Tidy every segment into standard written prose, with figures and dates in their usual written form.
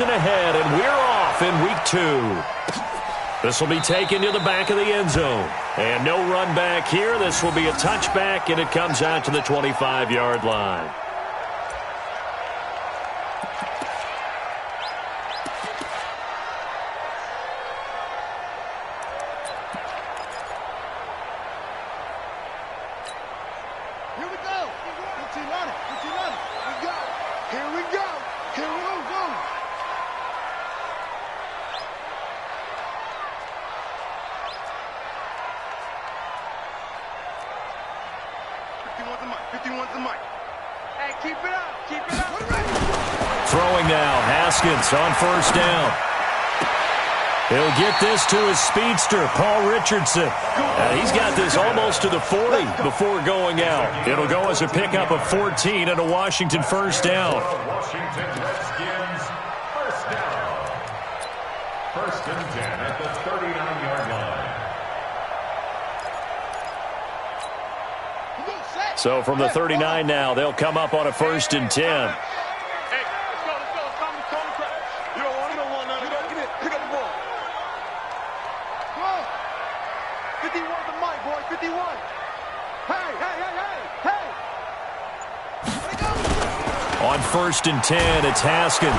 Ahead, and we're off in week 2. This will be taken to the back of the end zone. And no run back here. This will be a touchback, and it comes out to the 25-yard line. Throwing now, Haskins on first down. He'll get this to his speedster, Paul Richardson. He's got this almost to the 40 before going out. It'll go as a pickup of 14 and a Washington first down. Washington Redskins first down. First and 10 at the 39-yard line. So from the 39 now, they'll come up on a first and 10. On first and 10, it's Haskins.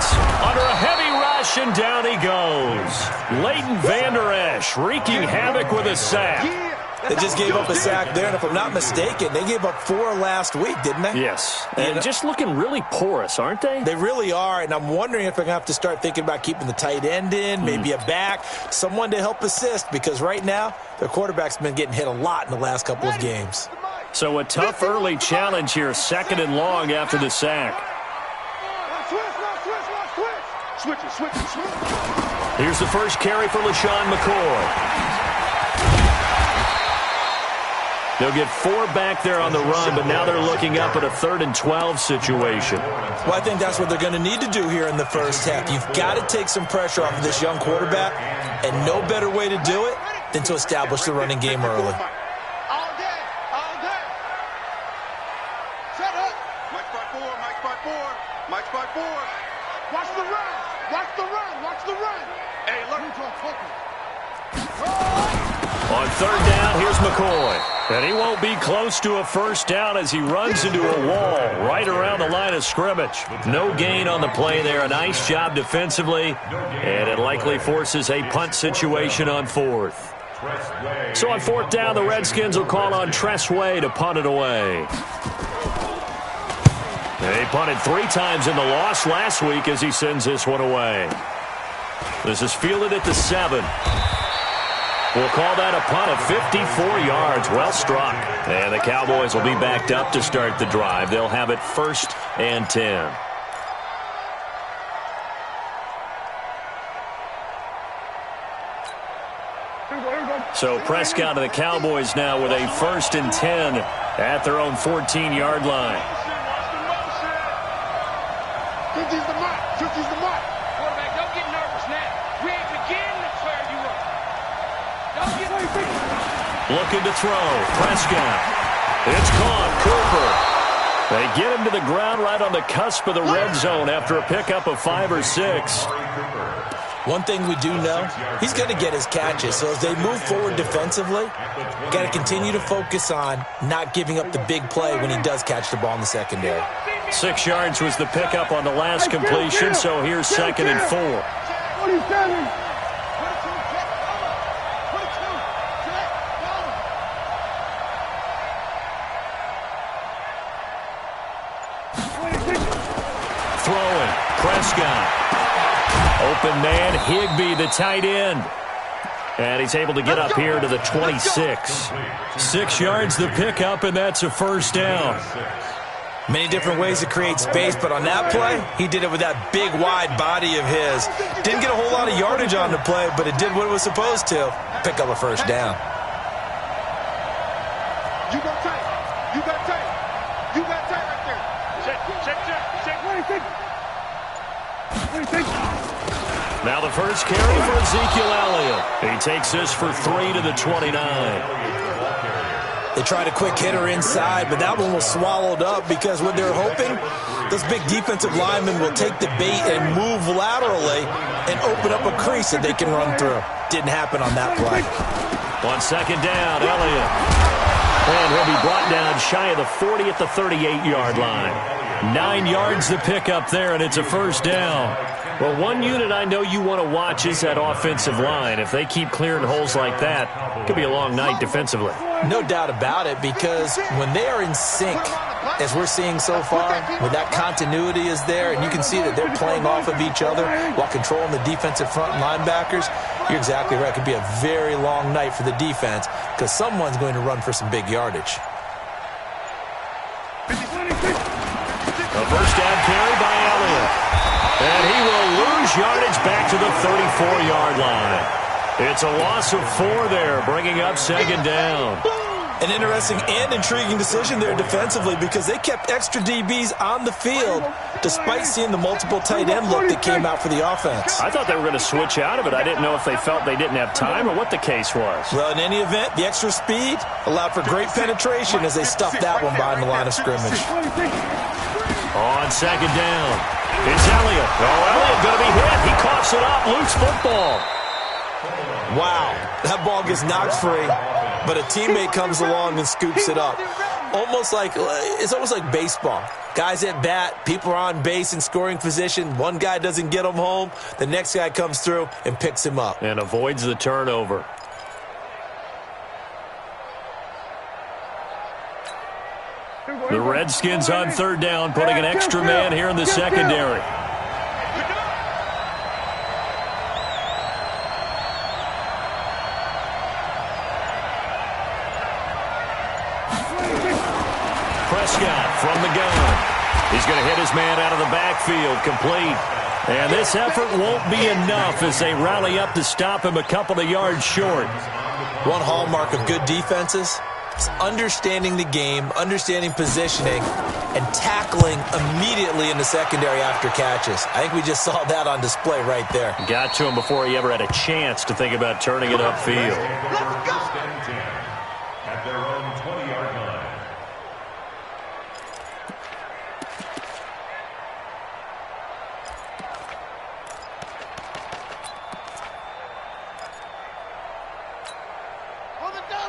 Under a heavy rush, and down he goes. Leighton Vander Esch wreaking havoc with a sack. They just gave up a sack there, and if I'm not mistaken, they gave up 4 last week, didn't they? Yes, and just looking really porous, aren't they? They really are, and I'm wondering if they're going to have to start thinking about keeping the tight end in, maybe a back, someone to help assist, because right now, their quarterback's been getting hit a lot in the last couple of games. So a tough early challenge here, second and long after the sack. Here's the first carry for LeSean McCoy. They'll get 4 back there on the run, but now they're looking up at a 3rd and 12 situation. Well, I think that's what they're going to need to do here in the first half. You've got to take some pressure off of this young quarterback, and no better way to do it than to establish the running game early. On third down, here's McCoy. And he won't be close to a first down as he runs into a wall right around the line of scrimmage. No gain on the play there. A nice job defensively. And it likely forces a punt situation on 4th. So on 4th down, the Redskins will call on Tress Way to punt it away. They punted 3 times in the loss last week as he sends this one away. This is fielded at the 7. We'll call that a punt of 54 yards. Well struck. And the Cowboys will be backed up to start the drive. They'll have it 1st and 10. So Prescott and the Cowboys now with a 1st and 10 at their own 14-yard line. 50's the mark. 50's the mark. Quarterback, don't get nervous now. We ain't beginning to clear you up. Don't get nervous. Looking to throw. Prescott. It's caught. Cooper. They get him to the ground right on the cusp of the red zone after a pickup of 5 or 6. One thing we do know, he's going to get his catches. So as they move forward defensively, got to continue to focus on not giving up the big play when he does catch the ball in the secondary. 6 yards was the pickup on the last completion, so here's 2nd and 4. What are you standing? Throwing. Prescott. Open man, Higbee, the tight end. And he's able to get up here to the 26. 6 yards the pickup, and that's a first down. Many different ways to create space, but on that play, he did it with that big, wide body of his. Didn't get a whole lot of yardage on the play, but it did what it was supposed to. Pick up a first down. You got tight. You got tight. You got tight right there. Check. What do you think? What do you think? Now the first carry for Ezekiel Elliott. He takes this for 3 to the 29. They tried a quick hitter inside, but that one was swallowed up because what they were hoping Those big defensive linemen will take the bait and move laterally and open up a crease that they can run through. Didn't happen on that play. On second down, Elliott. And he'll be brought down shy of the 40 at the 38-yard line. 9 yards to pick up there, and it's a first down. Well, one unit I know you want to watch is that offensive line. If they keep clearing holes like that, it could be a long night defensively. No doubt about it, because when they are in sync, as we're seeing so far, when that continuity is there, and you can see that they're playing off of each other while controlling the defensive front linebackers, you're exactly right. It could be a very long night for the defense because someone's going to run for some big yardage. A first down carry by Elliott. And he will lose yardage back to the 34-yard line. It's a loss of 4 there, bringing up second down. An interesting and intriguing decision there defensively because they kept extra DBs on the field despite seeing the multiple tight end look that came out for the offense. I thought they were going to switch out of it. I didn't know if they felt they didn't have time or what the case was. Well, in any event, the extra speed allowed for great penetration as they stuffed that one behind the line of scrimmage. On second down, it's Elliott. Oh, Elliott going to be hit. He coughs it up. Loose football. Wow, that ball gets knocked free, but a teammate comes along and scoops it up. It's almost like baseball. Guys at bat, people are on base in scoring position. One guy doesn't get him home. The next guy comes through and picks him up. And avoids the turnover. The Redskins on third down, putting an extra man here in the secondary. Prescott from the gun. He's going to hit his man out of the backfield, complete. And this effort won't be enough as they rally up to stop him a couple of yards short. One hallmark of good defenses is understanding the game, understanding positioning, and tackling immediately in the secondary after catches. I think we just saw that on display right there. Got to him before he ever had a chance to think about turning it upfield. At their own 20-yard line.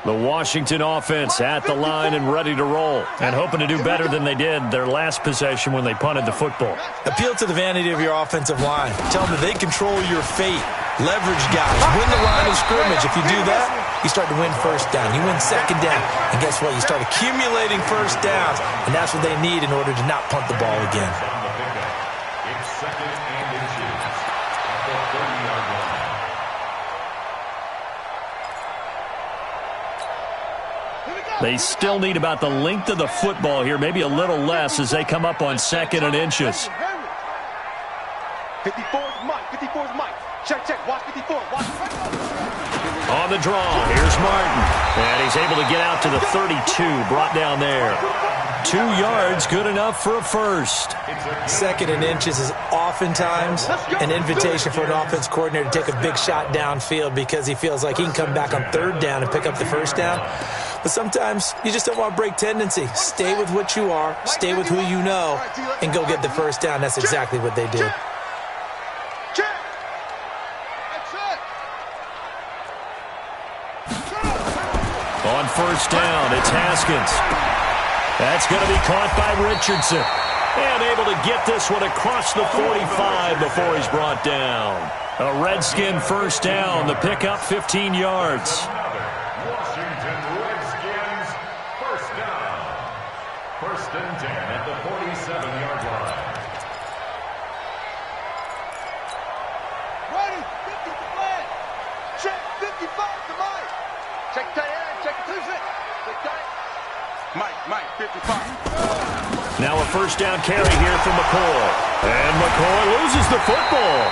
The Washington offense at the line and ready to roll, and hoping to do better than they did their last possession when they punted the football. Appeal to the vanity of your offensive line. Tell them that they control your fate. Leverage guys. Win the line of scrimmage. If you do that, you start to win first down. You win second down. And guess what? You start accumulating first downs, and that's what they need in order to not punt the ball again. It's second and inches at the 30-yard line. They still need about the length of the football here, maybe a little less as they come up on second and inches. 54's Mike. 54's Mike. Check. Watch 54. Watch. On the draw, here's Martin. And he's able to get out to the 32, brought down there. 2 yards, good enough for a first. Second and inches is oftentimes an invitation for an offense coordinator to take a big shot downfield because he feels like he can come back on third down and pick up the first down. But sometimes you just don't want to break tendency. Stay with what you are, stay with who you know, and go get the first down. That's exactly what they did. On first down, it's Haskins. That's going to be caught by Richardson. And able to get this one across the 45 before he's brought down. A Redskin first down, the pickup 15 yards. Washington Redskins first down. First and 10 at the 47-yard line. Ready. 50 to play. Check. 55 to Mike. Check tight end. Check it 2-6. Check tight. Mike. 55. Now a first down carry here from McCoy. And McCoy loses the football.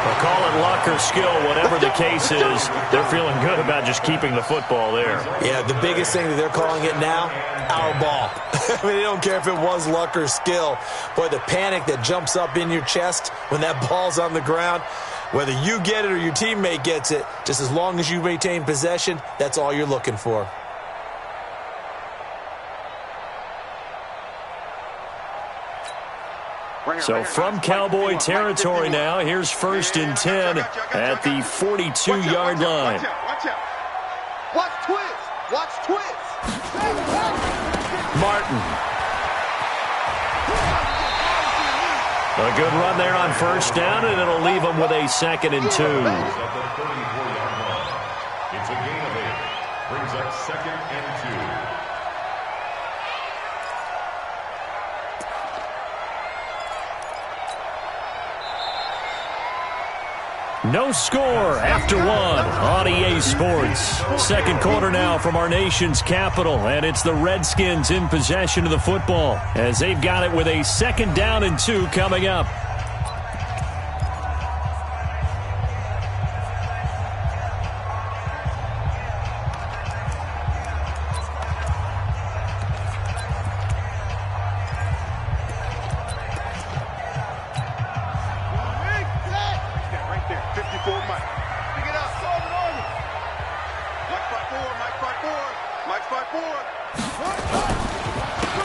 Well, call it luck or skill, whatever the case is, they're feeling good about just keeping the football there. Yeah, the biggest thing that they're calling it now, our ball. I mean, they don't care if it was luck or skill. Boy, the panic that jumps up in your chest when that ball's on the ground, whether you get it or your teammate gets it, just as long as you maintain possession, that's all you're looking for. So from Cowboy territory now, here's 1st and 10 at the 42-yard line. Watch out. Watch twist. Watch twist. Martin. A good run there on 1st down, and it'll leave them with a 2nd and 2. At the 34-yard line. It's a gain of 8. Brings up 2nd and 2. No score after 1 on EA Sports. 2nd quarter now from our nation's capital, and it's the Redskins in possession of the football as they've got it with a 2nd down and 2 coming up.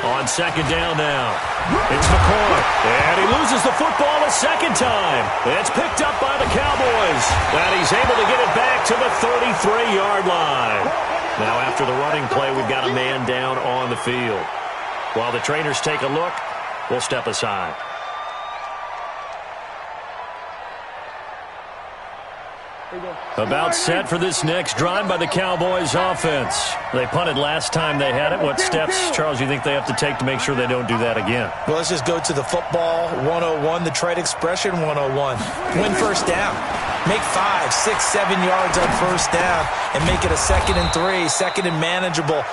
On 2nd down now, it's McCoy, and he loses the football a 2nd time. It's picked up by the Cowboys, and he's able to get it back to the 33-yard line. Now after the running play, we've got a man down on the field. While the trainers take a look, we'll step aside. About set for this next drive by the Cowboys offense. They punted last time they had it. What steps, Charles, you think they have to take to make sure they don't do that again? Well, let's just go to the football 101, the trade expression 101. Win 1st down. Make 5, 6, 7 yards on 1st down and make it a 2nd and 3, 2nd and manageable.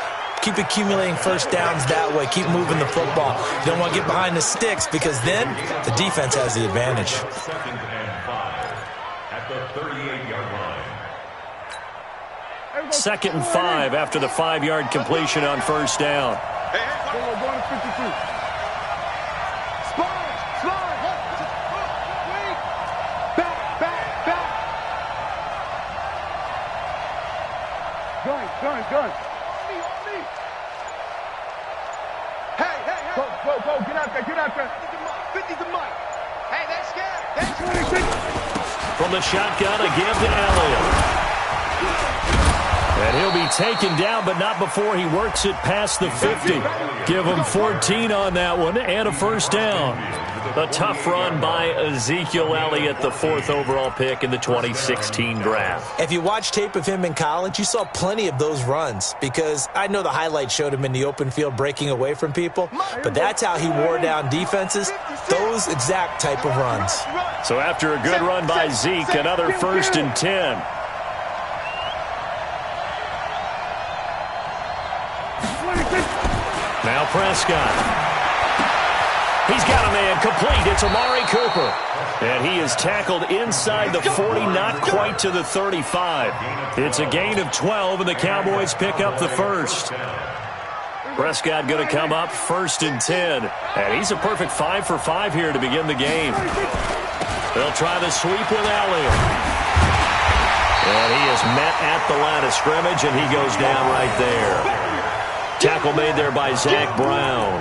Keep accumulating 1st downs that way. Keep moving the football. You don't want to get behind the sticks because then the defense has the advantage. 2nd and 5 at the 38-yard line. 2nd and 5 after the 5-yard completion on 1st down. Going to 52. Gun. On me. Hey. Go, get out there. 50's the mic. Hey, they're scared. From the shotgun, a give to Elliott. And he'll be taken down, but not before he works it past the 50. Give him 14 on that one and a 1st down. A tough run by Ezekiel Elliott, the 4th overall pick in the 2016 draft. If you watch tape of him in college, you saw plenty of those runs because I know the highlights showed him in the open field breaking away from people, but that's how he wore down defenses, those exact type of runs. So after a good run by Zeke, another 1st and 10. Now Prescott. He's got a man complete. It's Amari Cooper. And he is tackled inside the 40, not quite to the 35. It's a gain of 12, and the Cowboys pick up the 1st. Prescott going to come up 1st and 10. And he's a perfect 5 for 5 here to begin the game. They'll try the sweep with Elliott. And he is met at the line of scrimmage, and he goes down right there. Tackle made there by Zach Brown.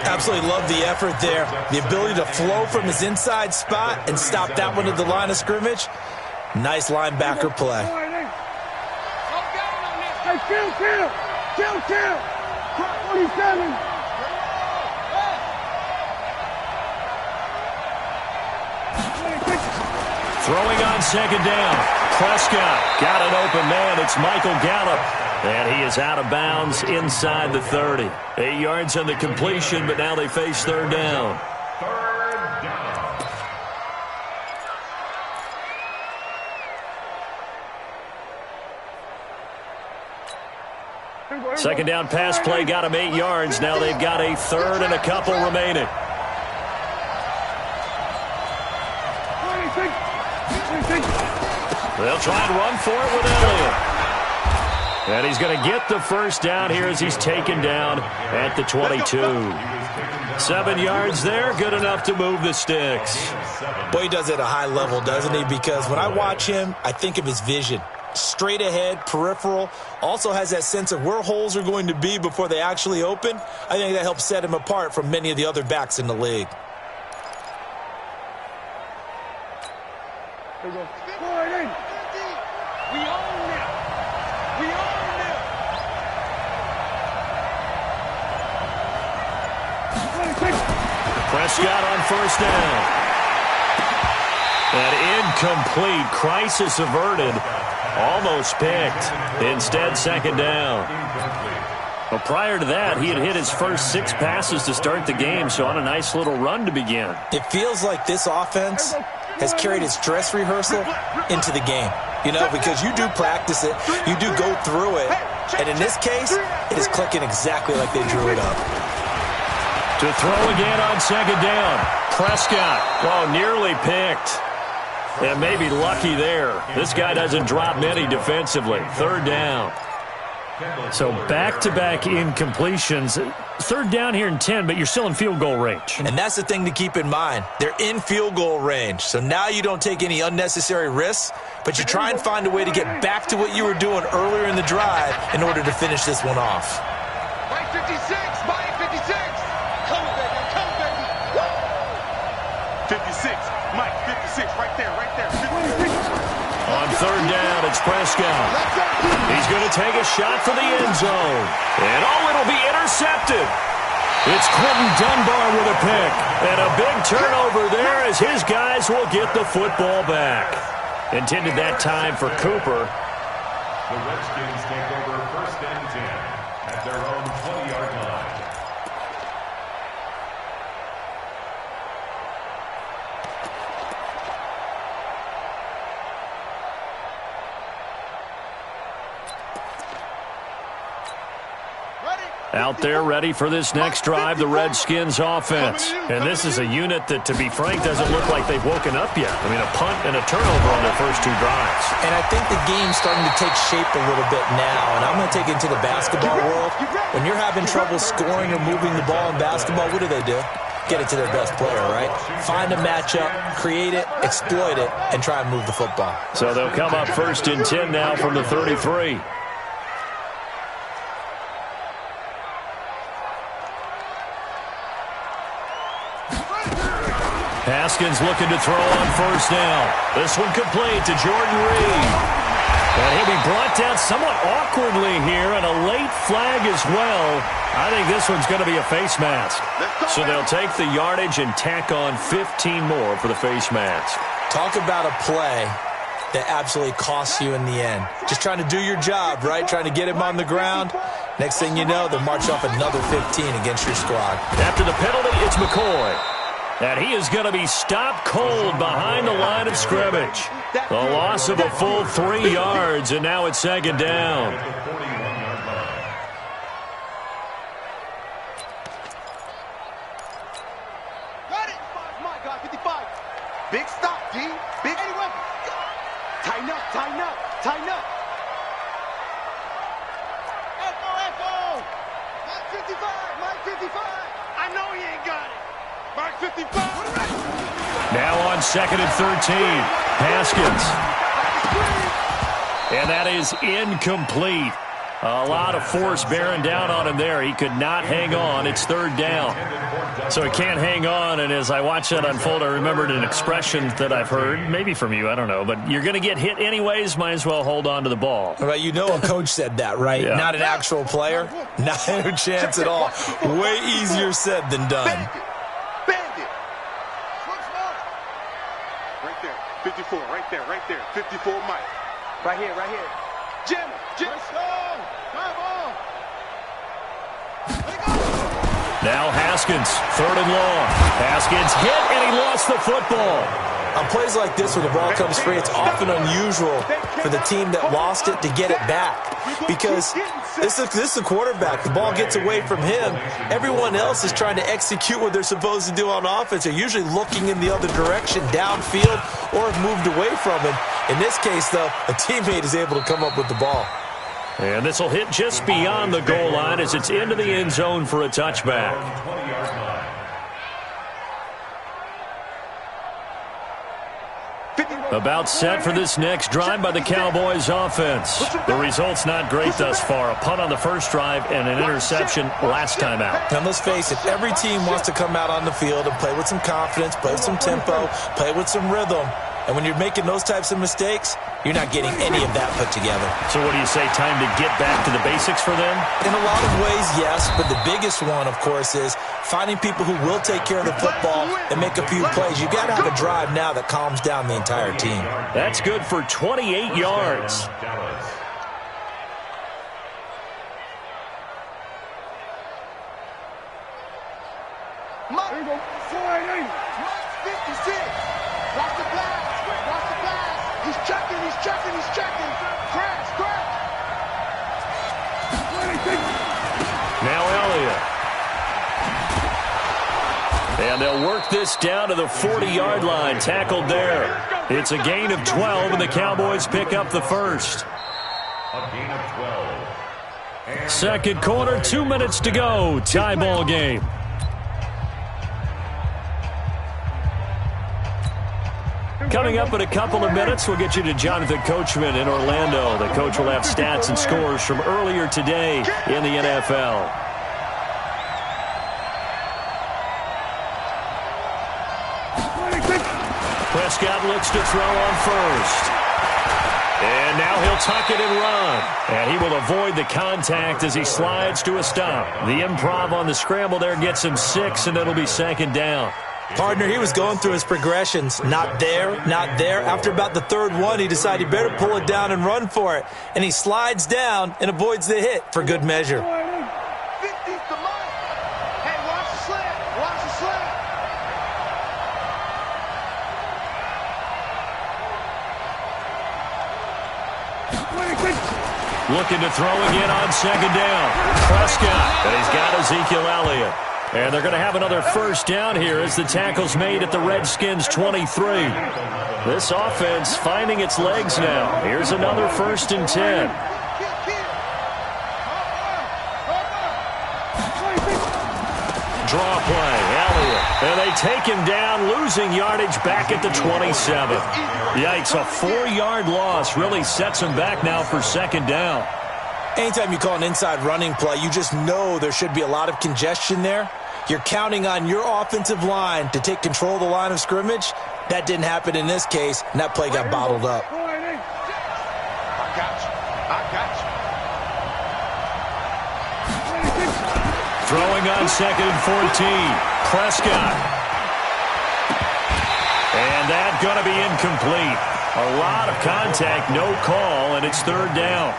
Absolutely love the effort there. The ability to flow from his inside spot and stop that one at the line of scrimmage. Nice linebacker play. Hey, kill. 27. Throwing on 2nd down. Prescott got an open man. It's Michael Gallup. And he is out of bounds inside the 30. 8 yards on the completion, but now they face 3rd down. 3rd down. 2nd down pass play got him 8 yards. Now they've got a 3rd and a couple remaining. They'll try and run for it with Elliott. And he's going to get the 1st down here as he's taken down at the 22. 7 yards there, good enough to move the sticks. Boy, he does it at a high level, doesn't he? Because when I watch him, I think of his vision. Straight ahead, peripheral, also has that sense of where holes are going to be before they actually open. I think that helps set him apart from many of the other backs in the league. We own them. We own them. Prescott on first down. An incomplete, crisis averted, almost picked. Instead, second down. Well, prior to that, he had hit his first 6 passes to start the game, so on a nice little run to begin. It feels like this offense has carried its dress rehearsal into the game. You know, because you do practice it, you do go through it, and in this case, it is clicking exactly like they drew it up. To throw again on second down. Prescott, oh, nearly picked. And maybe lucky there. This guy doesn't drop many defensively. Third down. So back-to-back incompletions. Third down here in 10, but you're still in field goal range. And that's the thing to keep in mind. They're in field goal range. So now you don't take any unnecessary risks, but you try and find a way to get back to what you were doing earlier in the drive in order to finish this one off. Mike 56, Mike 56. Come baby, come baby. Woo! 56, Mike 56, right there, right there. 56. On third down, it's Prescott. He's going to take a shot for the end zone. And, oh, it'll be intercepted. It's Quentin Dunbar with a pick. And a big turnover there as his guys will get the football back. Intended that time for Cooper. The Redskins take over first and 10 at their own 20-yard line. Out there ready for this next drive, the Redskins offense. And this is a unit that, to be frank, doesn't look like they've woken up yet. I mean, a punt and a turnover on their first 2 drives. And I think the game's starting to take shape a little bit now. And I'm going to take it into the basketball world. When you're having trouble scoring or moving the ball in basketball, what do? Get it to their best player, right? Find a matchup, create it, exploit it, and try and move the football. So they'll come up first and 10 now from the 33. Haskins looking to throw on first down. This one complete to Jordan Reed. And he'll be brought down somewhat awkwardly here, and a late flag as well. I think this one's going to be a face mask. So they'll take the yardage and tack on 15 more for the face mask. Talk about a play that absolutely costs you in the end. Just trying to do your job, right? Trying to get him on the ground. Next thing you know, they'll march off another 15 against your squad. After the penalty, it's McCoy. And he is going to be stopped cold behind the line of scrimmage. The loss of a full 3 yards, and now it's second down. Got it. My God, 55. Big stop, D. Big. Tighten up, tighten up, tighten up. Echo. Mike 55, Mike 55. I know he ain't got it. Mark 55. Now on second and 13, Haskins. And that is incomplete. A lot of force bearing down on him there. He could not hang on. It's third down. So he can't hang on, and as I watched that unfold, I remembered an expression that I've heard, maybe from you, I don't know, but you're going to get hit anyways, might as well hold on to the ball. Right, you know a coach said that, right? Yeah. Not an actual player. Not a chance at all. Way easier said than done. Bandit. Right there. 54. Right there. 54 Mike. Right here. Jim. Now Haskins, third and long. Haskins hit, and he lost the football. On plays like this where the ball comes free, it's often unusual for the team that lost it to get it back. Because this is a quarterback. The ball gets away from him. Everyone else is trying to execute what they're supposed to do on offense. They're usually looking in the other direction, downfield, or have moved away from it. In this case, though, a teammate is able to come up with the ball. And this will hit just beyond the goal line as it's into the end zone for a touchback. About set for this next drive by the Cowboys offense. The result's not great thus far. A punt on the first drive and an interception last time out. And let's face it, every team wants to come out on the field and play with some confidence, play with some tempo, play with some rhythm. And when you're making those types of mistakes, you're not getting any of that put together. So what do you say, time to get back to the basics for them? In a lot of ways, yes, but the biggest one, of course, is finding people who will take care of the football and make a few plays. You got to have a drive now that calms down the entire team. That's good for 28 yards. There you go. 480. 56. Watch the blast. Watch the blast. He's checking. He's checking. He's checking. Crash. Crash. Now Elliott. And they'll work this down to the 40-yard line. Tackled there. It's a gain of 12, and the Cowboys pick up the first. A gain of 12. Second quarter, 2 minutes to go. Tie ball game. Coming up in a couple of minutes, we'll get you to Jonathan Coachman in Orlando. The coach will have stats and scores from earlier today in the NFL. Prescott looks to throw on first. And now he'll tuck it and run. And he will avoid the contact as he slides to a stop. The improv on the scramble there gets him 6, and it'll be second down. Partner, he was going through his progressions. Not there, not there. After about the third one, he decided he better pull it down and run for it. And he slides down and avoids the hit for good measure. 50's the mark. Hey, watch the slant. Watch the slant. Looking to throw again on second down. Prescott. And he's got Ezekiel Elliott. And they're going to have another first down here as the tackle's made at the Redskins' 23. This offense finding its legs now. Here's another 1st and 10. Draw play, Elliott. And they take him down, losing yardage back at the 27. Yikes, a 4-yard loss really sets him back now for second down. Anytime you call an inside running play, you just know there should be a lot of congestion there. You're counting on your offensive line to take control of the line of scrimmage. That didn't happen in this case, and that play got bottled up. I got you. I got you. Throwing on second and 14. Prescott. And that's going to be incomplete. A lot of contact, no call, and it's third down.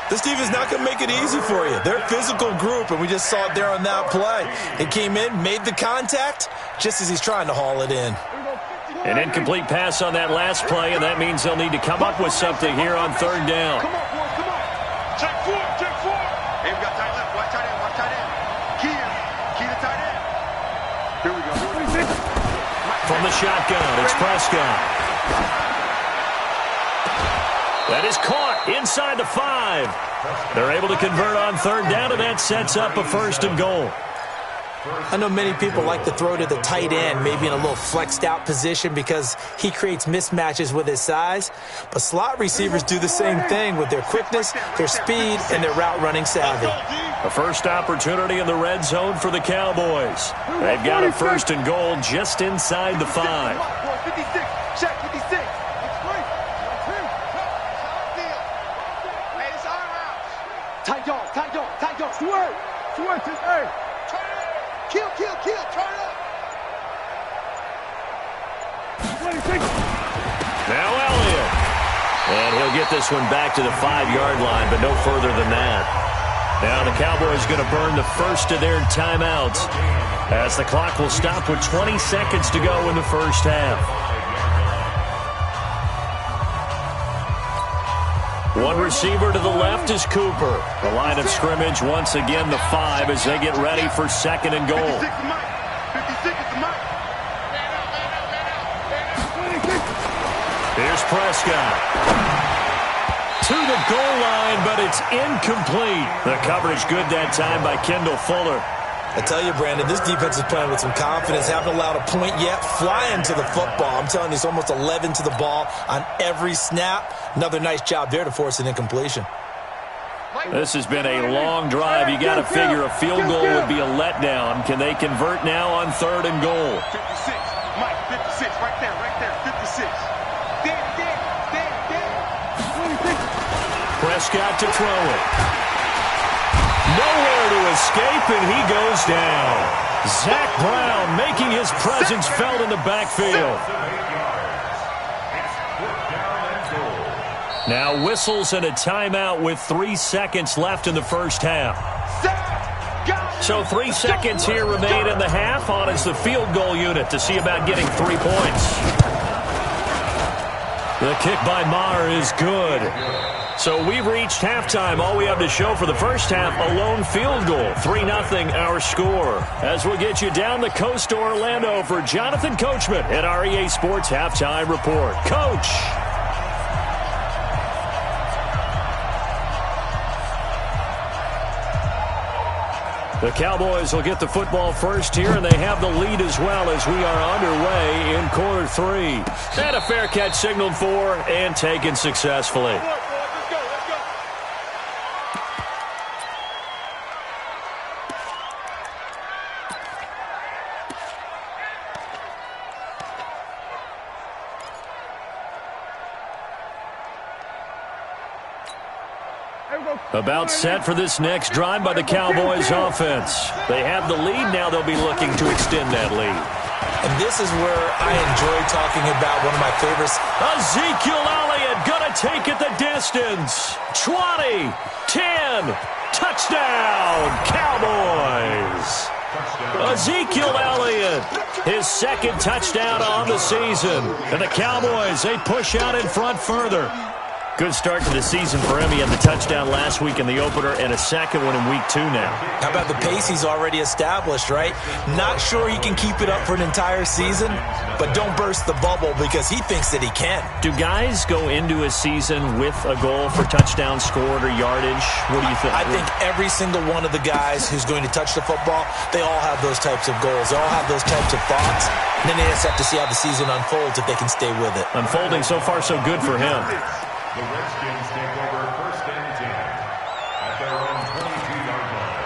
This defense is not going to make it easy for you. They're a physical group, and we just saw it there on that play. They came in, made the contact, just as he's trying to haul it in. An incomplete pass on that last play, and that means they'll need to come up with something here on third down. Come on, boys, come on. Check four, check four. Hey, we got tight left. Watch tight end, watch tight end. Key to tight end. Here we go. From the shotgun, it's Prescott. That is caught inside the 5. They're able to convert on third down, and that sets up a 1st and goal. I know many people like to throw to the tight end, maybe in a little flexed out position because he creates mismatches with his size. But slot receivers do the same thing with their quickness, their speed, and their route running savvy. A first opportunity in the red zone for the Cowboys. They've got a 1st and goal just inside the 5. 56, check 56. Tight dog, tight dog, tight dog. Swerve. Swerve to earth. Kill, kill, kill. Turn up. Now Elliott. And he'll get this one back to the 5-yard line, but no further than that. Now the Cowboys going to burn the first of their timeouts as the clock will stop with 20 seconds to go in the first half. One receiver to the left is Cooper. The line of scrimmage once again the 5 as they get ready for 2nd and goal. 56 is Mike. 56 is Mike. Here's Prescott. To the goal line, but it's incomplete. The coverage good that time by Kendall Fuller. I tell you, Brandon, this defense is playing with some confidence. Haven't allowed a point yet. Flying to the football. I'm telling you, it's almost 11 to the ball on every snap. Another nice job there to force an incompletion. This has been a long drive. You got to figure a field goal would be a letdown. Can they convert now on 3rd and goal? 56. Mike, 56. Right there, 56. Prescott to throw it. Nowhere to escape, and he goes down. Zach Brown making his presence felt in the backfield. Now whistles and a timeout with 3 seconds left in the first half. So 3 seconds here remain in the half. On is the field goal unit to see about getting 3 points. The kick by Maher is good. So we've reached halftime. All we have to show for the first half, a lone field goal. 3-0 our score. As we'll get you down the coast to Orlando for Jonathan Coachman at our EA Sports Halftime Report. Coach. The Cowboys will get the football first here, and they have the lead as well as we are underway in quarter 3. And a fair catch signaled for and taken successfully. About set for this next drive by the Cowboys offense. They have the lead. Now they'll be looking to extend that lead. And this is where I enjoy talking about one of my favorites. Ezekiel Elliott gonna take it the distance. 20, 10, touchdown, Cowboys. Ezekiel Elliott, his second touchdown on the season. And the Cowboys, they push out in front further. Good start to the season for him. He had the touchdown last week in the opener and a second one in week 2 now. How about the pace he's already established, right? Not sure he can keep it up for an entire season, but don't burst the bubble because he thinks that he can. Do guys go into a season with a goal for touchdown scored or yardage? What do you think? I think every single one of the guys who's going to touch the football, they all have those types of goals. They all have those types of thoughts. And then they just have to see how the season unfolds if they can stay with it. Unfolding so far so good for him. The Redskins take over 1st and 10 at their own 22-yard line.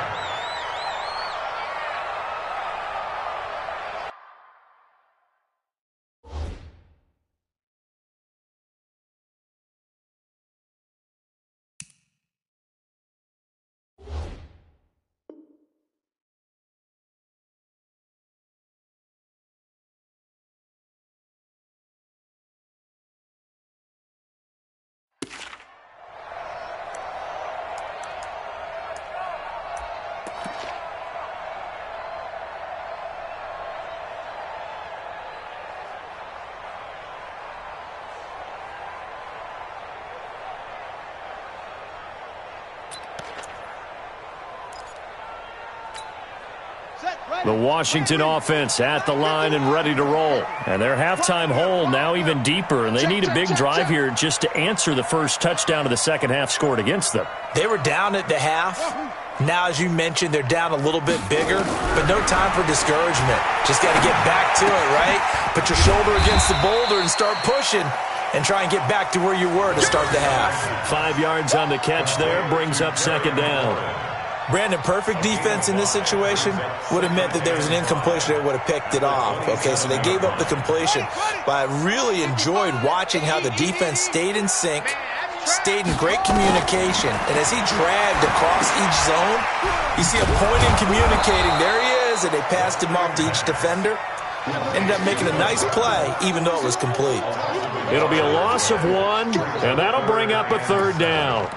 The Washington offense at the line and ready to roll. And their halftime hole now even deeper, and they need a big drive here just to answer the first touchdown of the second half scored against them. They were down at the half. Now, as you mentioned, they're down a little bit bigger, but no time for discouragement. Just got to get back to it, right? Put your shoulder against the boulder and start pushing and try and get back to where you were to start the half. 5 yards on the catch there, brings up second down. Brandon, perfect defense in this situation would have meant that there was an incompletion. They would have picked it off. Okay, so they gave up the completion. But I really enjoyed watching how the defense stayed in sync, stayed in great communication. And as he dragged across each zone, you see him pointing, communicating. There he is, and they passed him off to each defender. Ended up making a nice play, even though it was complete. It'll be a loss of 1, and that'll bring up a third down.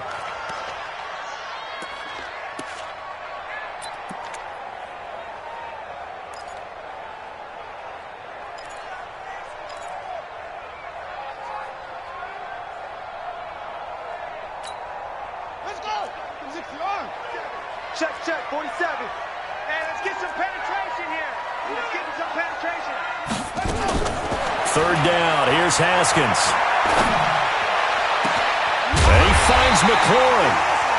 Check, 47. And let's get some penetration here. Let's get some penetration. Third down. Here's Haskins. And he finds McLaurin.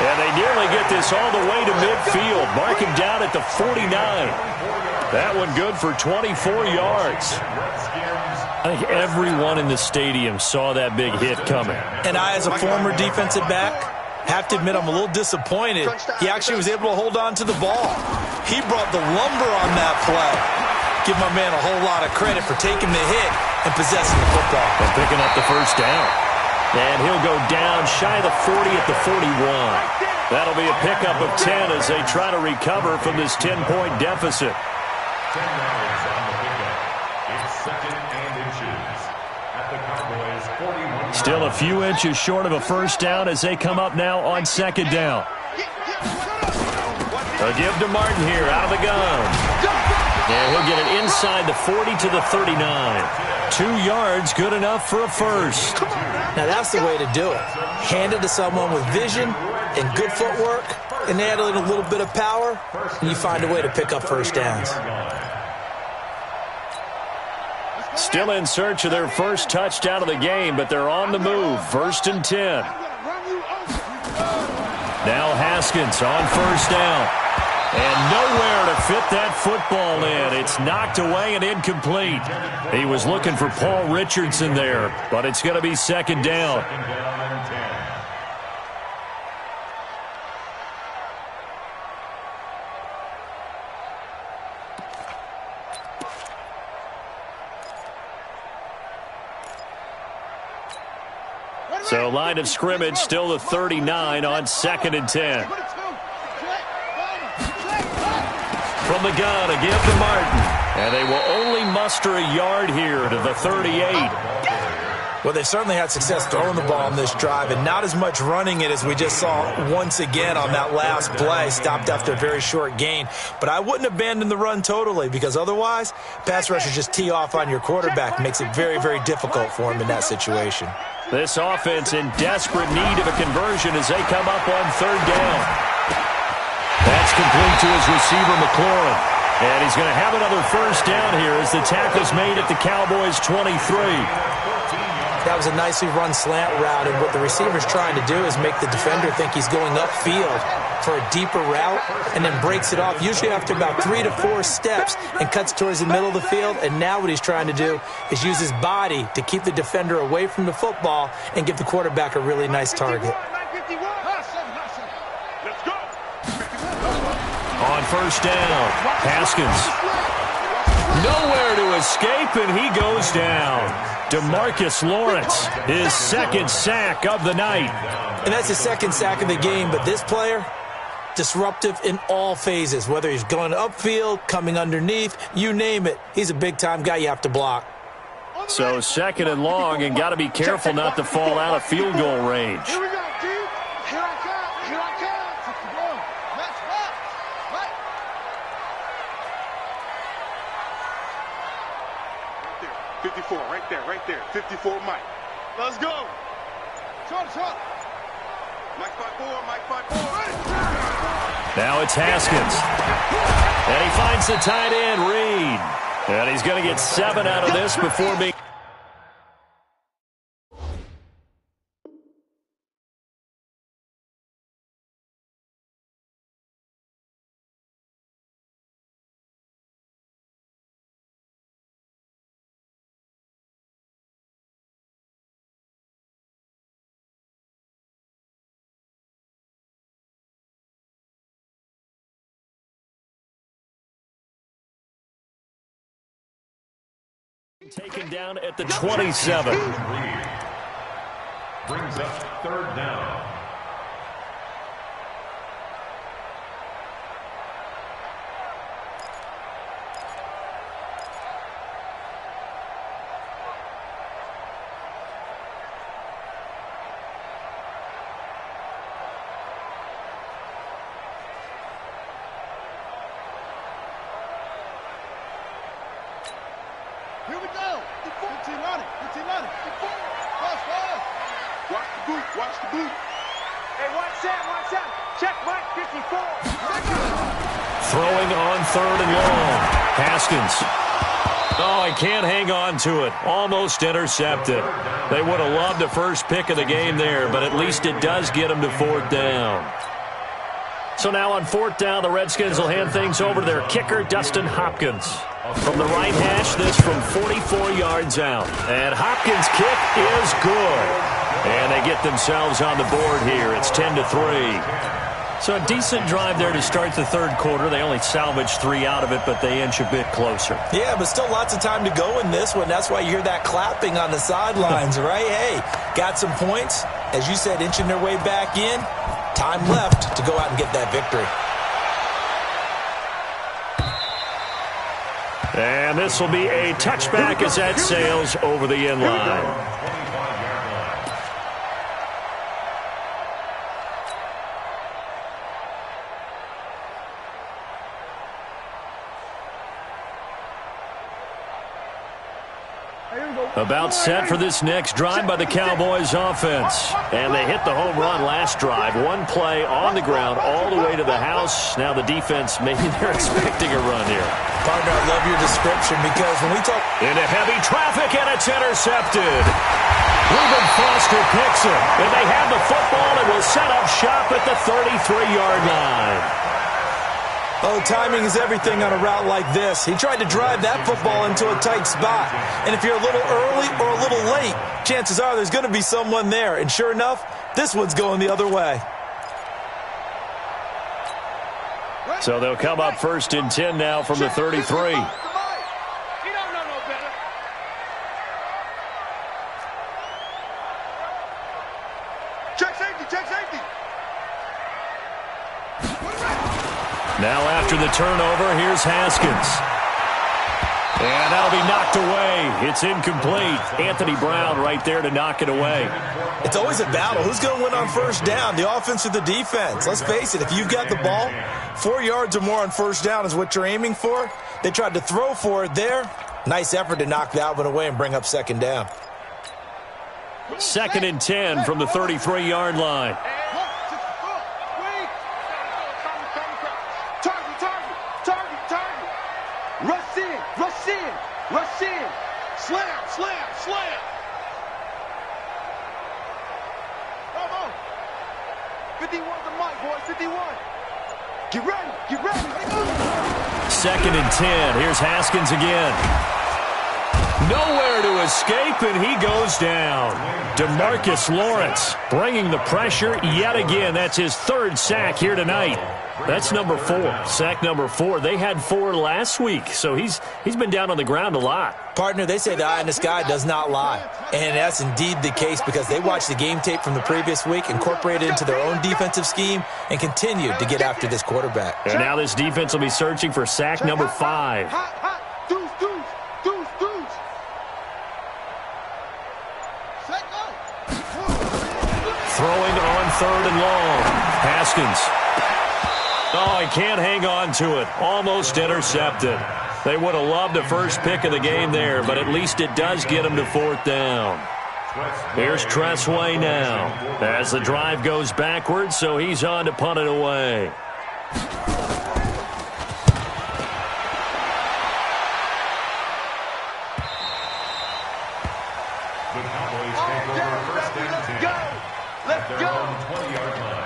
And they nearly get this all the way to midfield. Mark him down at the 49. That one good for 24 yards. I think everyone in the stadium saw that big hit coming. And I, as a former defensive back, have to admit I'm a little disappointed. He actually was able to hold on to the ball. He brought the lumber on that play. Give my man a whole lot of credit for taking the hit and possessing the football. And picking up the first down. And he'll go down shy of the 40 at the 41. That'll be a pickup of 10 as they try to recover from this 10-point deficit. 10 yards on the pickup. It's second and inches at the Cowboys' 41. Still a few inches short of a first down as they come up now on second down. A give to Martin here out of the gun. And he'll get it inside the 40 to the 39. 2 yards, good enough for a first. Now that's the way to do it. Hand it to someone with vision and good footwork, and add in a little bit of power, and you find a way to pick up first downs. Still in search of their first touchdown of the game, but they're on the move. First and 10. Now Haskins on first down. And nowhere to fit that football in. It's knocked away and incomplete. He was looking for Paul Richardson there, but it's going to be second down. Second down and 10. So line of scrimmage still the 39 on second and 10. From the gun, a give to Martin. And they will only muster a yard here to the 38. Well, they certainly had success throwing the ball on this drive, and not as much running it as we just saw once again on that last play, stopped after a very short gain. But I wouldn't abandon the run totally, because otherwise, pass rushers just tee off on your quarterback. Makes it very, very difficult for him in that situation. This offense in desperate need of a conversion as they come up on third down. That's complete to his receiver, McLaurin. And he's going to have another first down here as the tackle's made at the Cowboys' 23. That was a nicely run slant route, and what the receiver's trying to do is make the defender think he's going upfield for a deeper route and then breaks it off, usually after about 3 to 4 steps, and cuts towards the middle of the field. And now what he's trying to do is use his body to keep the defender away from the football and give the quarterback a really nice target. On first down, Haskins. Nowhere to escape, and he goes down. DeMarcus Lawrence, his second sack of the night. And that's his second sack of the game, but this player, disruptive in all phases, whether he's going upfield, coming underneath, you name it. He's a big-time guy you have to block. So second and long, and got to be careful not to fall out of field goal range. Here we go, dude. Here I come. Here I come. Let's rock. Right. 54, right there. 54, Mike. Let's go. Short. Mike 5-4. Now it's Haskins. And he finds the tight end, Reed. And he's going to get 7 out of this before being... Taken down at the 27. Brings up third down. Here we go. 15 on it. Fast. Watch the boot. Hey, watch out. Check Mike 54. Throwing on third and long. Haskins. Oh, he can't hang on to it. Almost intercepted. They would have loved the first pick of the game there, but at least it does get them to fourth down. So now on fourth down, the Redskins will hand things over to their kicker, Dustin Hopkins. From the right hash, this from 44 yards out. And Hopkins' kick is good. And they get themselves on the board here. It's 10-3. So a decent drive there to start the third quarter. They only salvaged 3 out of it, but they inch a bit closer. Yeah, but still lots of time to go in this one. That's why you hear that clapping on the sidelines, right? Hey, got some points. As you said, inching their way back in. Time left to go out and get that victory. And this will be a touchback as that sails over the end line. About set for this next drive by the Cowboys offense. And they hit the home run last drive. One play on the ground all the way to the house. Now the defense, maybe they're expecting a run here. Partner, I love your description because when we talk... Into heavy traffic, and it's intercepted. Reuben Foster picks it. And they have the football and will set up shop at the 33-yard line. Oh, timing is everything on a route like this. He tried to drive that football into a tight spot. And if you're a little early or a little late, chances are there's going to be someone there. And sure enough, this one's going the other way. So they'll come up 1st and 10 now from the 33. You don't know no better. Check safety, check safety. Now after the turnover, here's Haskins. And that'll be knocked away. It's incomplete. Anthony Brown right there to knock it away. It's always a battle. Who's going to win on first down, the offense or the defense? Let's face it, if you've got the ball, 4 yards or more on first down is what you're aiming for. They tried to throw for it there. Nice effort to knock that one away and bring up second down. 2nd and 10 from the 33-yard line. Rush in. Slam, slam, slam. Come on. 51 the mic, boys. 51. Get ready. Get ready. 2nd and 10. Here's Haskins again. Nowhere to escape, and he goes down. DeMarcus Lawrence bringing the pressure yet again. That's his 3rd sack here tonight. That's number 4. Sack number 4. They had 4 last week, so he's been down on the ground a lot. Partner, they say the eye in the sky does not lie. And that's indeed the case because they watched the game tape from the previous week, incorporated it into their own defensive scheme, and continued to get after this quarterback. And now this defense will be searching for sack number 5. Hot, hot. Deuce, deuce, deuce, deuce. Set go. Throwing on 3rd and long. Haskins. Oh, he can't hang on to it. Almost intercepted. They would have loved the first pick of the game there, but at least it does get him to 4th down. Here's Tressway now as the drive goes backwards, so he's on to punt it away. The Cowboys take over 1st and 10. Go. Let's They're go. on the 20-yard line.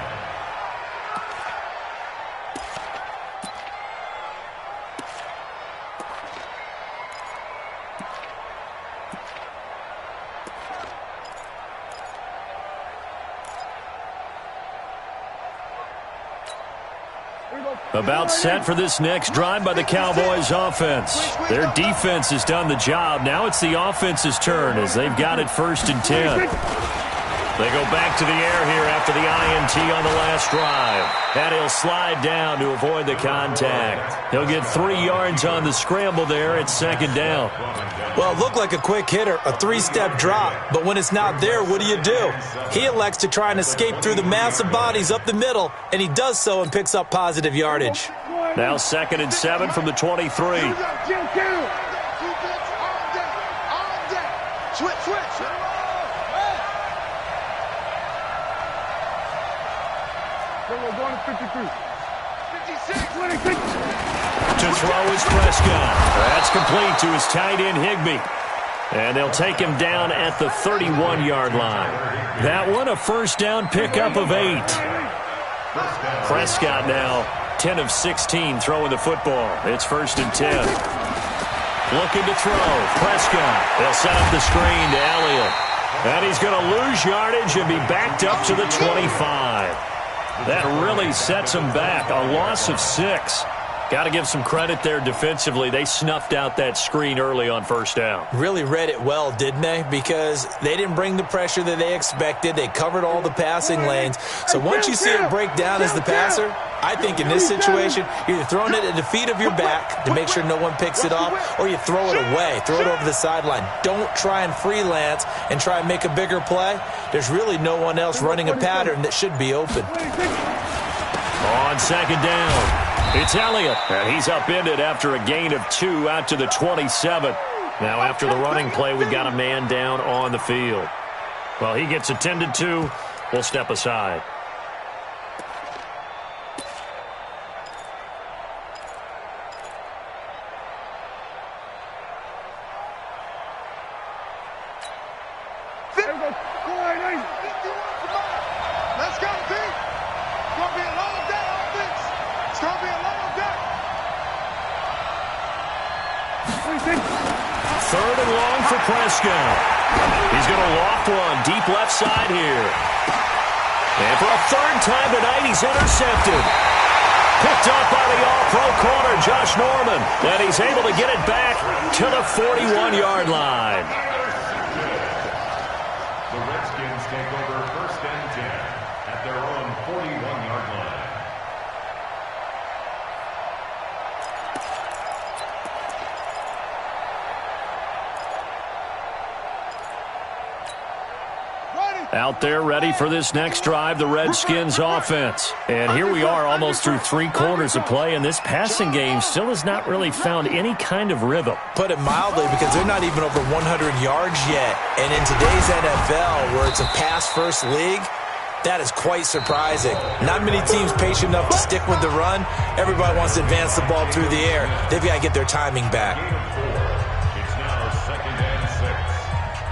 About set for this next drive by the Cowboys offense. Their defense has done the job. Now it's the offense's turn as they've got it 1st and 10. They go back to the air here after the INT on the last drive. And he'll slide down to avoid the contact. He'll get 3 yards on the scramble there at 2nd down. Well, it looked like a quick hitter, a 3-step drop. But when it's not there, what do? He elects to try and escape through the massive bodies up the middle, and he does so and picks up positive yardage. Now 2nd and 7 from the 23. Defense on deck. Switch, switch. We're going to 53. 56. To throw is Prescott. That's complete to his tight end, Higbee. And they'll take him down at the 31-yard line. That one, a 1st down pickup of 8. Prescott now 10 of 16 throwing the football. It's 1st and 10. Looking to throw. Prescott. They'll set up the screen to Elliott. And he's going to lose yardage and be backed up to the 25. That really sets them back. A loss of 6. Got to give some credit there defensively. They snuffed out that screen early on first down. Really read it well, didn't they? Because they didn't bring the pressure that they expected. They covered all the passing lanes. So once you see it break down as the passer, I think in this situation, you're either throwing it at the feet of your back to make sure no one picks it off, or you throw it away, throw it over the sideline. Don't try and freelance and try and make a bigger play. There's really no one else running a pattern that should be open. On second down, it's Elliott, and he's upended after a gain of 2 out to the 27. Now after the running play, we've got a man down on the field. Well, he gets attended to. We'll step aside. Let's go, B. It's going to be a long day, offense. It's going to be a long day. Third and long for Prescott. He's going to loft one deep left side here. And for a third time tonight, he's intercepted. Picked up by the all-pro corner, Josh Norman. And he's able to get it back to the 41-yard line. The Redskins take over 1st and 10 at their own 41-yard line. Out there ready for this next drive, the Redskins offense. And here we are almost through 3 quarters of play, and this passing game still has not really found any kind of rhythm. Put it mildly, because they're not even over 100 yards yet. And in today's NFL, where it's a pass-first league, that is quite surprising. Not many teams patient enough to stick with the run. Everybody wants to advance the ball through the air. They've got to get their timing back. It's now 2nd and 6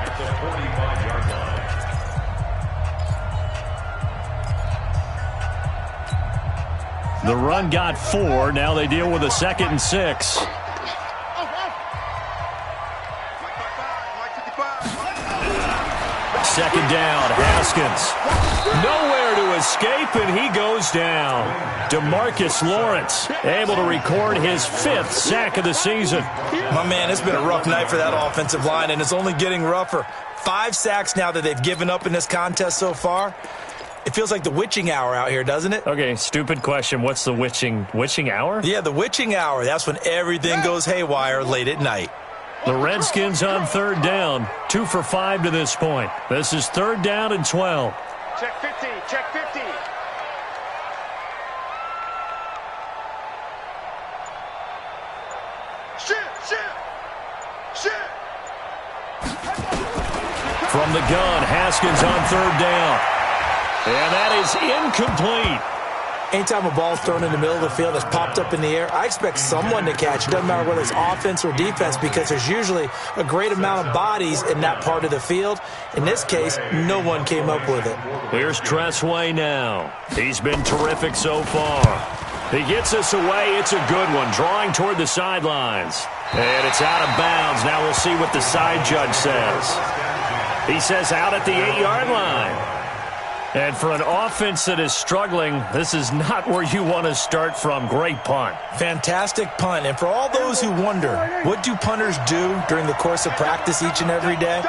at the 45-yard line. The run got 4. Now they deal with a 2nd and 6. Second down, Haskins. Nowhere to escape, and he goes down. DeMarcus Lawrence able to record his 5th sack of the season. My man, it's been a rough night for that offensive line, and it's only getting rougher. 5 sacks now that they've given up in this contest so far. It feels like the witching hour out here, doesn't it? Okay, stupid question. What's the witching hour? Yeah, the witching hour. That's when everything goes haywire late at night. The Redskins on 3rd down. 2 for 5 to this point. This is 3rd down and 12. Check 50, check 50. Shit. From the gun, Haskins on 3rd down. And that is incomplete. Anytime a ball's thrown in the middle of the field that's popped up in the air, I expect someone to catch. It doesn't matter whether it's offense or defense, because there's usually a great amount of bodies in that part of the field. In this case, no one came up with it. Here's Tressway now. He's been terrific so far. He gets us away. It's a good one, drawing toward the sidelines. And it's out of bounds. Now we'll see what the side judge says. He says out at the 8-yard line. And for an offense that is struggling, this is not where you want to start from. Great punt. Fantastic punt. And for all those who wonder, what do punters do during the course of practice each and every day?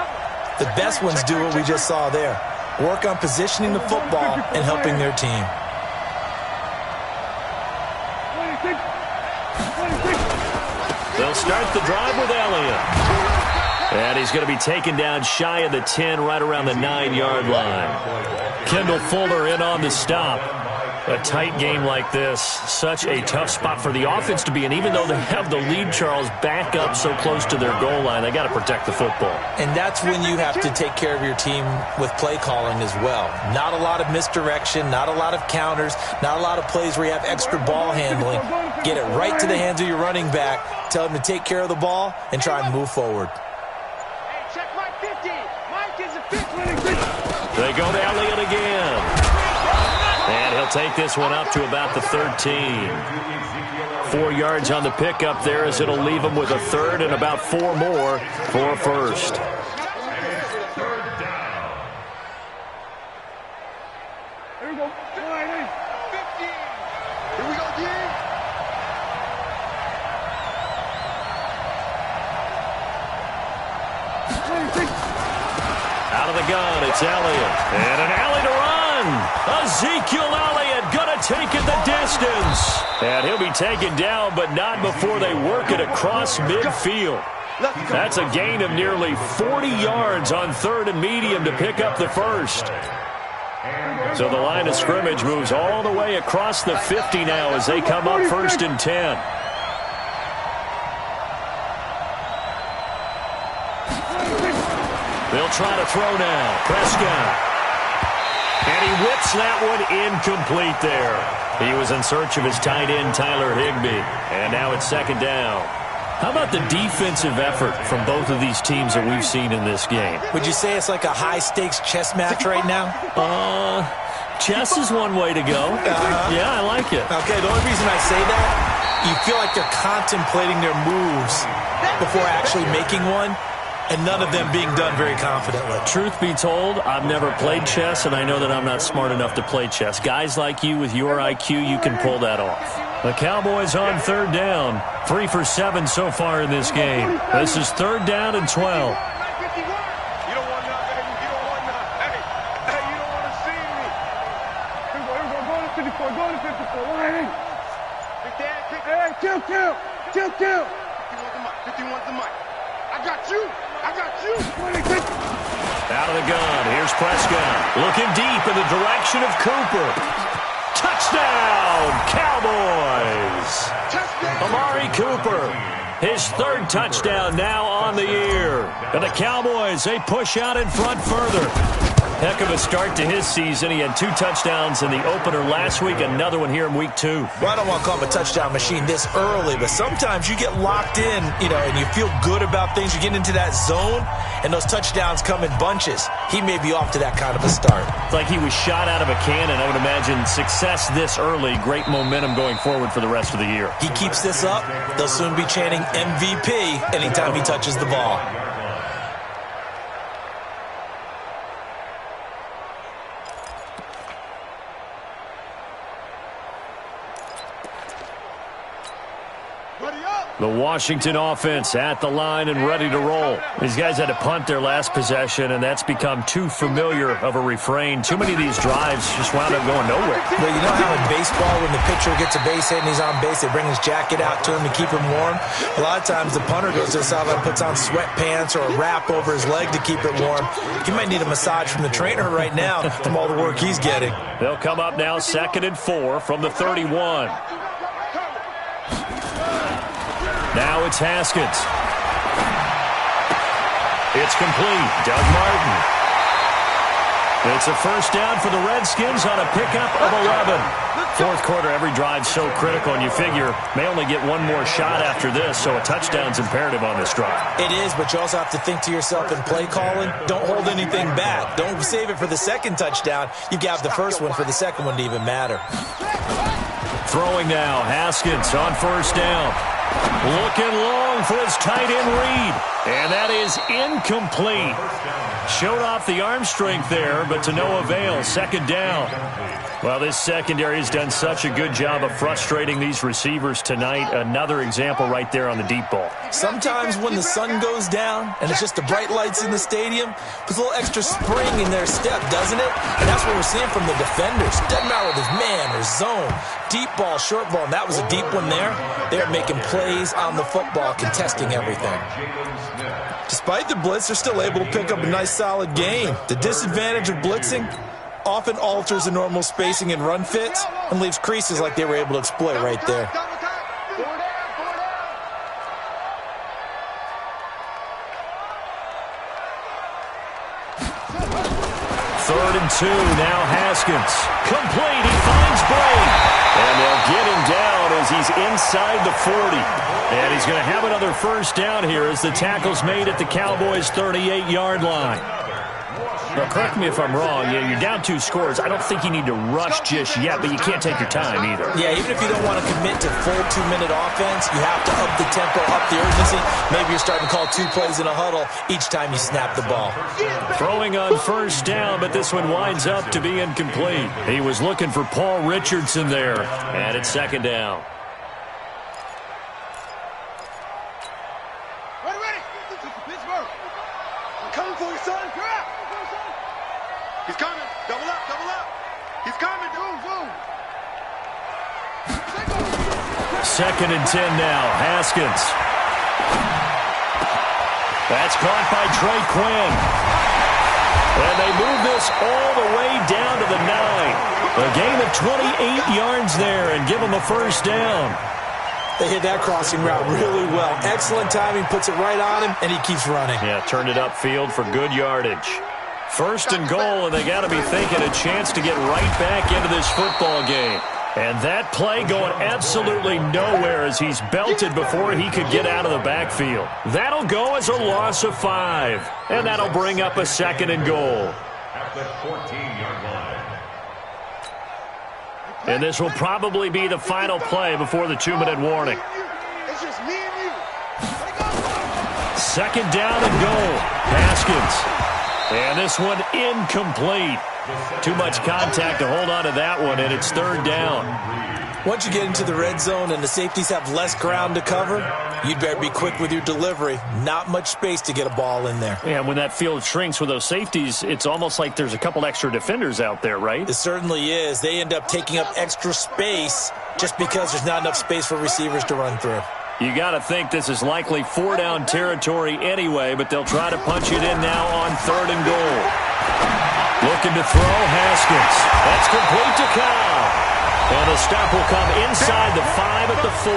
The best ones do what we just saw there. Work on positioning the football and helping their team. They'll start the drive with Elliott. And he's going to be taken down shy of the 10, right around the 9-yard line. Kendall Fuller in on the stop. A tight game like this, such a tough spot for the offense to be in. Even though they have the lead, Charles, back up so close to their goal line, they got to protect the football. And that's when you have to take care of your team with play calling as well. Not a lot of misdirection, not a lot of counters, not a lot of plays where you have extra ball handling. Get it right to the hands of your running back, tell him to take care of the ball, and try and move forward. Hey, check Mike 50. Mike is a 50. They go to Elliott again. And he'll take this one up to about the 13. 4 yards on the pickup there, as it'll leave him with a 3rd and about 4 more for a 1st. the gun, it's Elliott. And an alley to run. Ezekiel Elliott going to take it the distance. And he'll be taken down, but not before they work it across midfield. That's a gain of nearly 40 yards on 3rd and medium to pick up the first. So the line of scrimmage moves all the way across the 50 now as they come up 1st and 10. They'll try to throw now. Prescott. And he whips that one incomplete there. He was in search of his tight end, Tyler Higbee. And now it's 2nd down. How about the defensive effort from both of these teams that we've seen in this game? Would you say it's like a high-stakes chess match right now? Chess is one way to go. Yeah, I like it. Okay, the only reason I say that, you feel like they're contemplating their moves before actually making one, and none of them being done very confidently. Truth be told, I've never played chess, and I know that I'm not smart enough to play chess. Guys like you with your IQ, you can pull that off. The Cowboys on 3rd down. 3 for 7 so far in this game. This is 3rd down and 12. You don't want nothing. You don't want nothing. Hey, you don't want to see me. Here we go. Go to 54. Go to 54. Hey, kill. 51's the mic. I got you. Out of the gun. Here's Prescott. Looking deep in the direction of Cooper. Touchdown, Cowboys! Amari Cooper, his 3rd touchdown now on the year. And the Cowboys, they push out in front further. Heck of a start to his season. He had 2 touchdowns in the opener last week, another one here in week 2. Well, I don't want to call him a touchdown machine this early, but sometimes you get locked in, and you feel good about things. You get into that zone, and those touchdowns come in bunches. He may be off to that kind of a start. It's like he was shot out of a cannon. I would imagine success this early, great momentum going forward for the rest of the year. He keeps this up, they'll soon be chanting MVP anytime he touches the ball. The Washington offense at the line and ready to roll. These guys had to punt their last possession, and that's become too familiar of a refrain. Too many of these drives just wound up going nowhere. Well, you know how in baseball, when the pitcher gets a base hit and he's on base, they bring his jacket out to him to keep him warm? A lot of times the punter goes to the sideline, puts on sweatpants or a wrap over his leg to keep it warm. He might need a massage from the trainer right now from all the work he's getting. They'll come up now 2nd and 4 from the 31. Now it's Haskins. It's complete. Doug Martin. It's a 1st down for the Redskins on a pickup of 11. 4th quarter, every drive so critical, and you figure may only get one more shot after this, so a touchdown's imperative on this drive. It is, but you also have to think to yourself in play calling, don't hold anything back. Don't save it for the 2nd touchdown. You can have the 1st one for the 2nd one to even matter. Throwing now, Haskins on 1st down. Looking long for his tight end Reed. And that is incomplete. Showed off the arm strength there, but to no avail. 2nd down. Well, this secondary has done such a good job of frustrating these receivers tonight. Another example right there on the deep ball. Sometimes when the sun goes down and it's just the bright lights in the stadium, puts a little extra spring in their step, doesn't it? And that's what we're seeing from the defenders. Doesn't matter whether it's man or zone, deep ball, short ball, and that was a deep one there. They're making plays on the football, contesting everything. Despite the blitz, they're still able to pick up a nice, solid game. The disadvantage of blitzing often alters the normal spacing and run fits and leaves creases like they were able to exploit right there. Third and 2, now Haskins. Complete, he finds Bray. And they'll get him down as he's inside the 40. And he's going to have another 1st down here as the tackle's made at the Cowboys' 38-yard line. Now, correct me if I'm wrong. Yeah, you're down 2 scores. I don't think you need to rush just yet, but you can't take your time either. Yeah, even if you don't want to commit to full 2-minute offense, you have to up the tempo, up the urgency. Maybe you're starting to call 2 plays in a huddle each time you snap the ball. Throwing on 1st down, but this one winds up to be incomplete. He was looking for Paul Richardson there, and it's 2nd down. Ready. Pittsburgh. I'm coming for you, son. He's coming. Double up, double up. He's coming. Boom. 2nd and 10 now. Haskins. That's caught by Trey Quinn. And they move this all the way down to the 9. A gain of 28 yards there and give them a first down. They hit that crossing route really well. Excellent timing, puts it right on him, and he keeps running. Yeah, turned it upfield for good yardage. 1st and goal, and they got to be thinking a chance to get right back into this football game. And that play going absolutely nowhere as he's belted before he could get out of the backfield. That'll go as a loss of 5. And that'll bring up a 2nd and goal. At the 14-yard line. And this will probably be the final play before the 2-minute warning. It's just me and you. 2nd down and goal. Haskins. And this one incomplete. Too much contact to hold on to that one, and it's 3rd down. Once you get into the red zone and the safeties have less ground to cover, you'd better be quick with your delivery. Not much space to get a ball in there. And when that field shrinks with those safeties, it's almost like there's a couple extra defenders out there, right? It certainly is. They end up taking up extra space just because there's not enough space for receivers to run through. You got to think this is likely 4-down territory anyway, but they'll try to punch it in now on 3rd and goal. Looking to throw, Haskins. That's complete to Kyle. And the stop will come inside the 5 at the 4.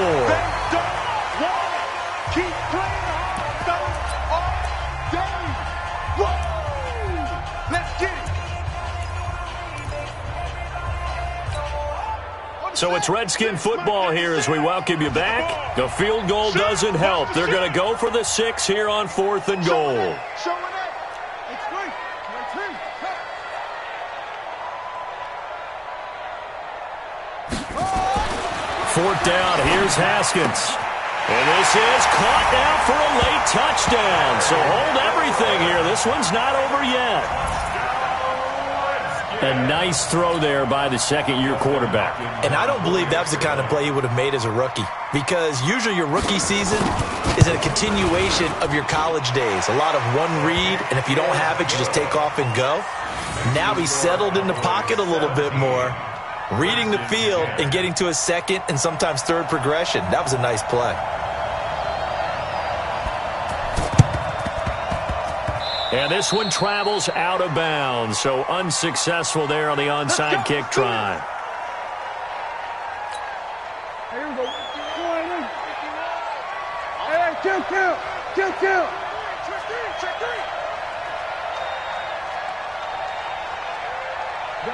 Keep playing hard all day. Woo! Let's get it. So it's Redskin football here as we welcome you back. The field goal doesn't help. They're going to go for the 6 here on 4th and goal. Showing up. It's free. Fourth down, here's Haskins. And this is caught now for a late touchdown. So hold everything here. This one's not over yet. A nice throw there by the 2nd-year quarterback. And I don't believe that was the kind of play he would have made as a rookie, because usually your rookie season is a continuation of your college days. A lot of one read, and if you don't have it, you just take off and go. Now he's settled in the pocket a little bit more, reading the field and getting to his 2nd and sometimes 3rd progression. That was a nice play. And this one travels out of bounds, so unsuccessful there on the onside kick try. Here we go. Hey, count. Check three. Go.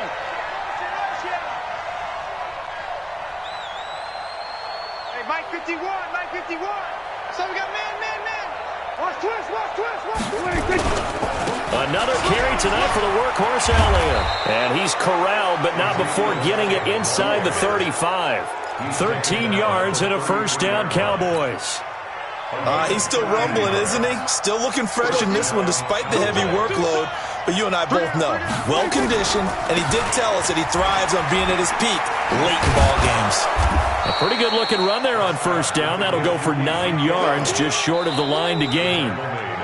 Hey, Mike 51. So we got man. Watch twist. Another carry tonight for the workhorse Elliott. And he's corralled, but not before getting it inside the 35. 13 yards and a first down, Cowboys. He's still rumbling, isn't he? Still looking fresh in this one despite the heavy workload. But you and I both know, well-conditioned, and he did tell us that he thrives on being at his peak late in ball games. A pretty good-looking run there on first down. That'll go for 9 yards, just short of the line to gain.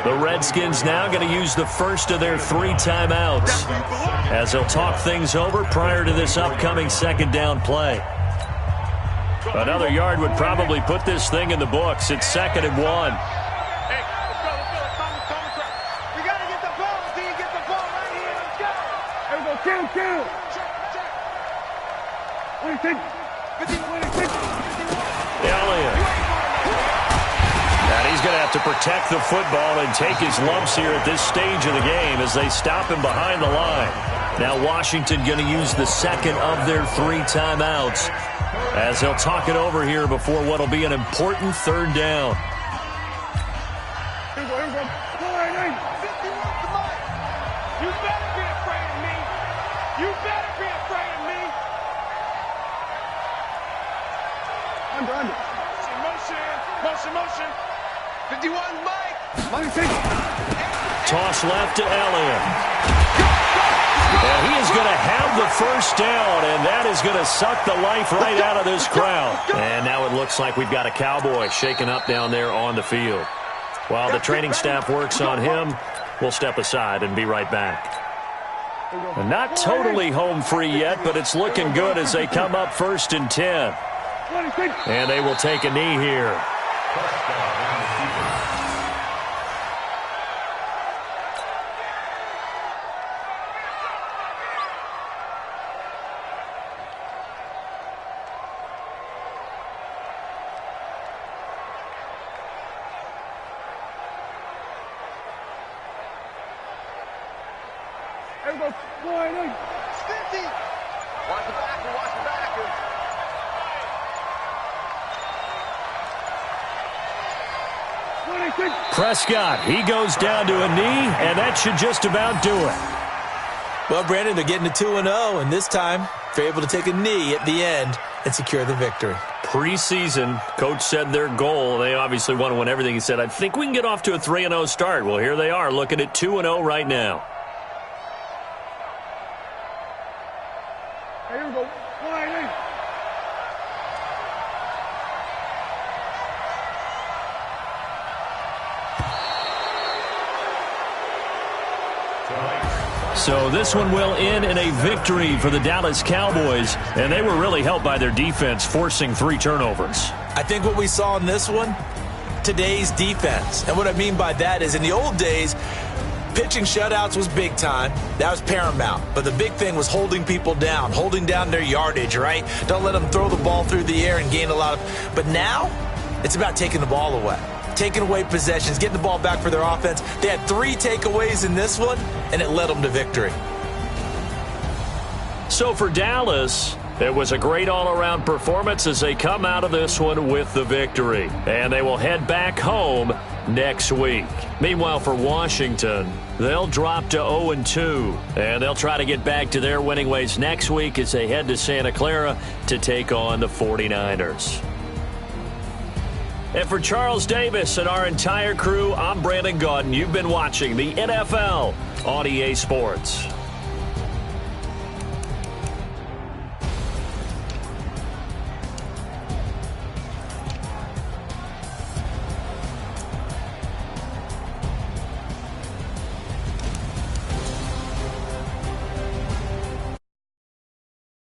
The Redskins now going to use the first of their 3 timeouts as they'll talk things over prior to this upcoming 2nd down play. Another yard would probably put this thing in the books. It's 2nd and 1. Hey, let's go. We got to get the ball. Do you get the ball right here? Let's go. Here we go. Count. What do you think? 50. Elliott. And he's going to have to protect the football and take his lumps here at this stage of the game as they stop him behind the line. Now Washington going to use the 2nd of their 3 timeouts as they'll talk it over here before what will be an important 3rd down. Here we go. 51 to Mike. You better be afraid of me. Under. Motion. 51, Mike. Toss left to Elliott. And he is going to have the first down, and that is going to suck the life right out of this crowd. And now it looks like we've got a Cowboy shaken up down there on the field. While the training staff works on him, we'll step aside and be right back. And not totally home free yet, but it's looking good as they come up 1st and 10. And they will take a knee here. There we go. 40. It's 50. Watch the backer, watch the backer. Prescott, he goes down to a knee, and that should just about do it. Well, Brandon, they're getting to 2-0, and this time they're able to take a knee at the end and secure the victory. Preseason, coach said their goal, they obviously want to win everything. He said, I think we can get off to a 3-0 start. Well, here they are looking at 2-0 right now. Here we go. 40. So this one will end in a victory for the Dallas Cowboys, and they were really helped by their defense, forcing 3 turnovers. I think what we saw in this one, today's defense. And what I mean by that is in the old days, pitching shutouts was big time. That was paramount. But the big thing was holding people down, holding down their yardage, right? Don't let them throw the ball through the air and gain a lot of... But now, it's about taking the ball away. Taking away possessions, getting the ball back for their offense. They had 3 takeaways in this one, and it led them to victory. So for Dallas, it was a great all-around performance as they come out of this one with the victory. And they will head back home next week. Meanwhile, for Washington, they'll drop to 0-2. And they'll try to get back to their winning ways next week as they head to Santa Clara to take on the 49ers. And for Charles Davis and our entire crew, I'm Brandon Gaudin. You've been watching the NFL on EA Sports.